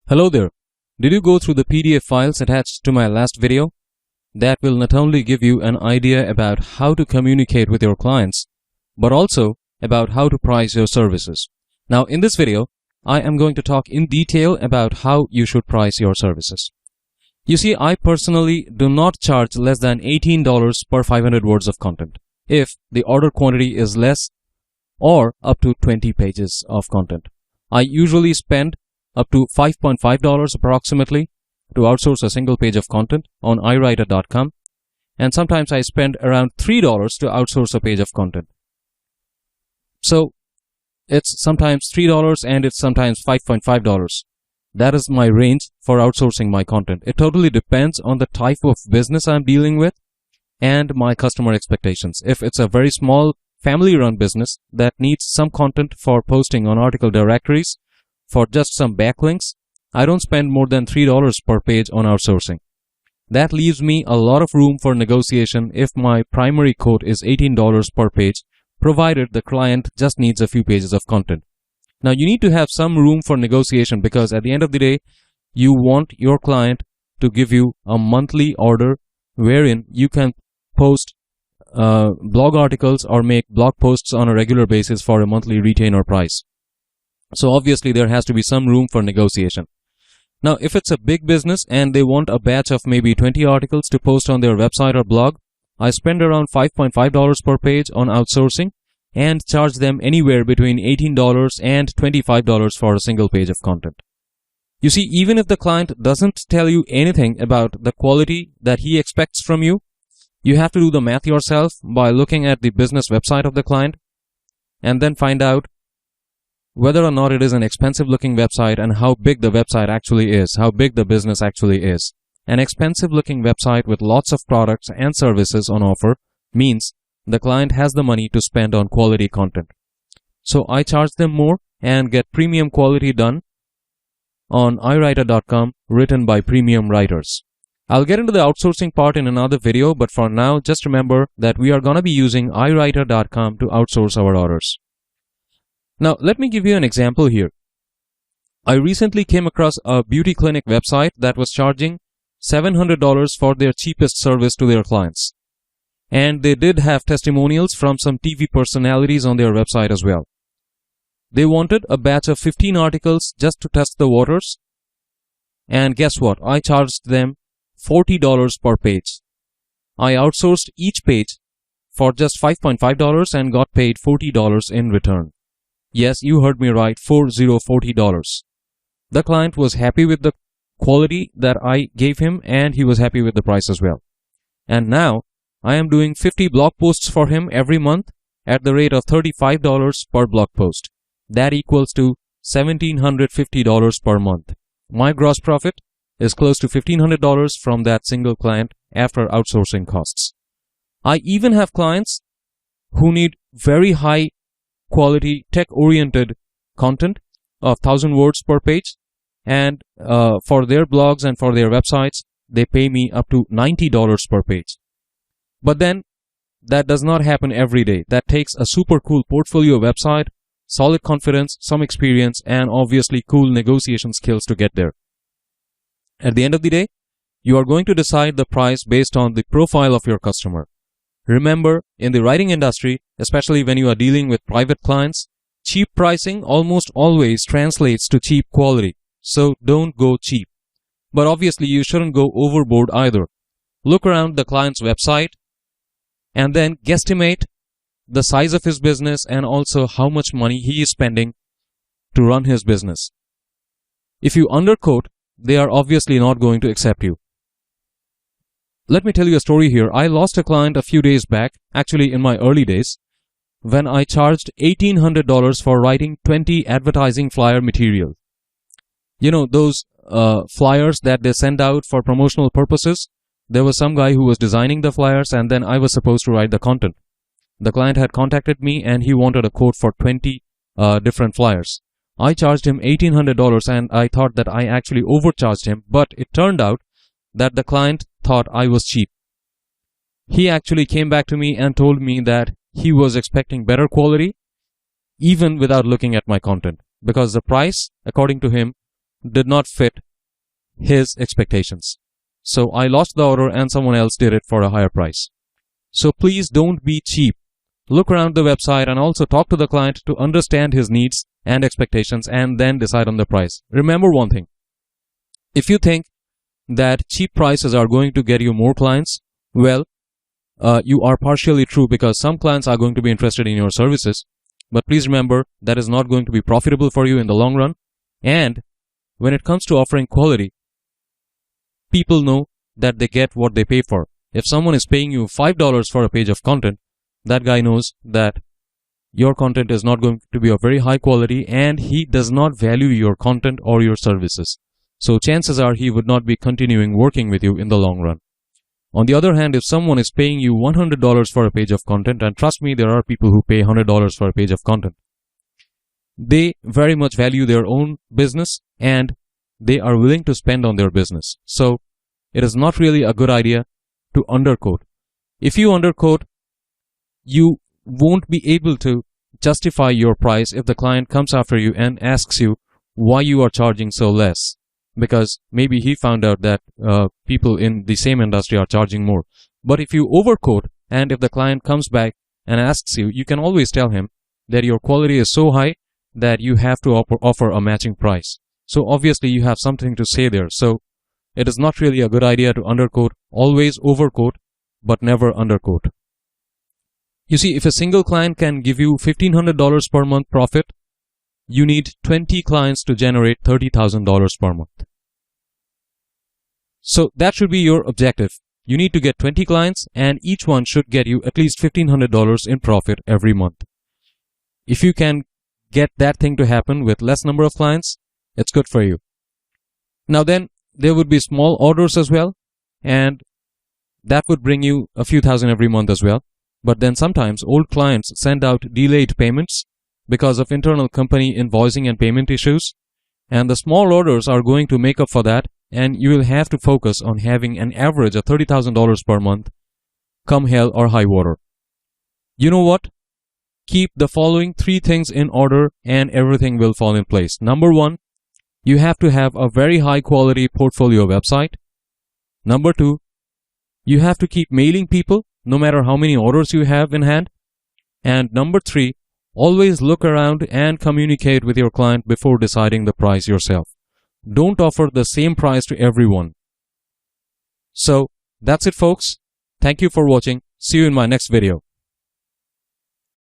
Hello there. Did you go through the PDF files attached to my last video? That will not only give you an idea about how to communicate with your clients, but also about how to price your services. Now, in this video, I am going to talk in detail about how you should price your services. You see, I personally do not charge less than $18 per 500 words of content if the order quantity is less or up to 20 pages of content. I usually spend up to $5.5 approximately to outsource a single page of content on iWriter.com, and sometimes I spend around $3 to outsource a page of content. So it's sometimes $3 and it's sometimes $5.5. That is my range for outsourcing my content. It totally depends on the type of business I'm dealing with and my customer expectations. If it's a very small family-run business that needs some content for posting on article directories for just some backlinks, I don't spend more than $3 per page on outsourcing. That leaves me a lot of room for negotiation if my primary quote is $18 per page, provided the client just needs a few pages of content. Now, you need to have some room for negotiation because at the end of the day, you want your client to give you a monthly order wherein you can post blog articles or make blog posts on a regular basis for a monthly retainer price. So obviously there has to be some room for negotiation. Now, if it's a big business and they want a batch of maybe 20 articles to post on their website or blog, I spend around $5.5 per page on outsourcing and charge them anywhere between $18 and $25 for a single page of content. You see, even if the client doesn't tell you anything about the quality that he expects from you, you have to do the math yourself by looking at the business website of the client and then find out whether or not it is an expensive looking website and how big the website actually is, how big the business actually is. An expensive looking website with lots of products and services on offer means the client has the money to spend on quality content. So I charge them more and get premium quality done on iWriter.com, written by premium writers. I'll get into the outsourcing part in another video, but for now, just remember that we are going to be using iWriter.com to outsource our orders. Now, let me give you an example here. I recently came across a beauty clinic website that was charging $700 for their cheapest service to their clients. And they did have testimonials from some TV personalities on their website as well. They wanted a batch of 15 articles just to test the waters. And guess what? I charged them $40 per page. I outsourced each page for just $5.5 and got paid $40 in return. Yes, you heard me right, $40. The client was happy with the quality that I gave him and he was happy with the price as well. And now I am doing 50 blog posts for him every month at the rate of $35 per blog post. That equals to $1,750 per month. My gross profit is close to $1,500 from that single client after outsourcing costs. I even have clients who need very high quality tech-oriented content of 1,000 words per page, and for their blogs and for their websites, they pay me up to $90 per page. But then, that does not happen every day. That takes a super cool portfolio website, solid confidence, some experience, and obviously cool negotiation skills to get there. At the end of the day, you are going to decide the price based on the profile of your customer. Remember, in the writing industry, especially when you are dealing with private clients, cheap pricing almost always translates to cheap quality. So don't go cheap. But obviously, you shouldn't go overboard either. Look around the client's website and then guesstimate the size of his business and also how much money he is spending to run his business. If you underquote, they are obviously not going to accept you. Let me tell you a story here. I lost a client a few days back, actually in my early days, when I charged $1,800 for writing 20 advertising flyer material. You know, those flyers that they send out for promotional purposes. There was some guy who was designing the flyers and then I was supposed to write the content. The client had contacted me and he wanted a quote for 20 different flyers. I charged him $1,800 and I thought that I actually overcharged him, but it turned out that the client thought I was cheap. He actually came back to me and told me that he was expecting better quality even without looking at my content, because the price, according to him, did not fit his expectations. So I lost the order and someone else did it for a higher price. So please don't be cheap. Look around the website and also talk to the client to understand his needs and expectations and then decide on the price. Remember one thing. If you think that cheap prices are going to get you more clients, well, you are partially true, because some clients are going to be interested in your services. But please remember, that is not going to be profitable for you in the long run. And when it comes to offering quality, people know that they get what they pay for. If someone is paying you $5 for a page of content, that guy knows that your content is not going to be of very high quality and he does not value your content or your services. So chances are he would not be continuing working with you in the long run. On the other hand, if someone is paying you $100 for a page of content, and trust me, there are people who pay $100 for a page of content, they very much value their own business and they are willing to spend on their business. So it is not really a good idea to underquote. If you underquote, you won't be able to justify your price if the client comes after you and asks you why you are charging so less, because maybe he found out that people in the same industry are charging more. But if you overquote and if the client comes back and asks you, you can always tell him that your quality is so high that you have to offer a matching price. So obviously you have something to say there. So it is not really a good idea to underquote. Always overquote, but never underquote. You see, if a single client can give you $1,500 per month profit, you need 20 clients to generate $30,000 per month. So that should be your objective. You need to get 20 clients and each one should get you at least $1,500 in profit every month. If you can get that thing to happen with less number of clients, it's good for you. Now then, there would be small orders as well, and that would bring you a few thousand every month as well. But then sometimes old clients send out delayed payments because of internal company invoicing and payment issues, and the small orders are going to make up for that, and you will have to focus on having an average of $30,000 per month come hell or high water. You know what? Keep the following 3 things in order and everything will fall in place. Number 1, you have to have a very high quality portfolio website. Number 2, you have to keep mailing people no matter how many orders you have in hand. And number 3, always look around and communicate with your client before deciding the price yourself. Don't offer the same price to everyone. So that's it, folks. Thank you for watching. See you in my next video.